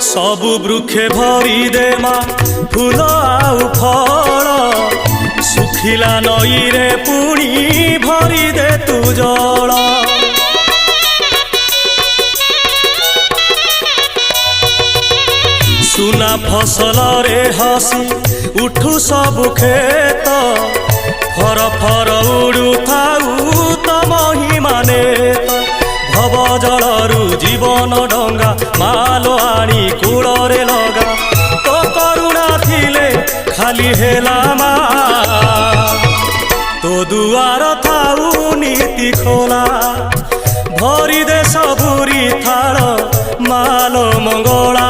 सबु वृक्षे भरी दे मा फूल आउ फल सुखिला नई रे पुणी भरी दे तू जल सुना फसल रे हसी उठू सबु खेत फर फर उड़ू थाऊ तम ही माने भव जलरू जीवन डंगा माल आनी कूल रे लगा तो करुणा थिले खाली हेला मा तो दुआर थाऊ नीति खोला भरी दे सबुरी थाल माल मंगला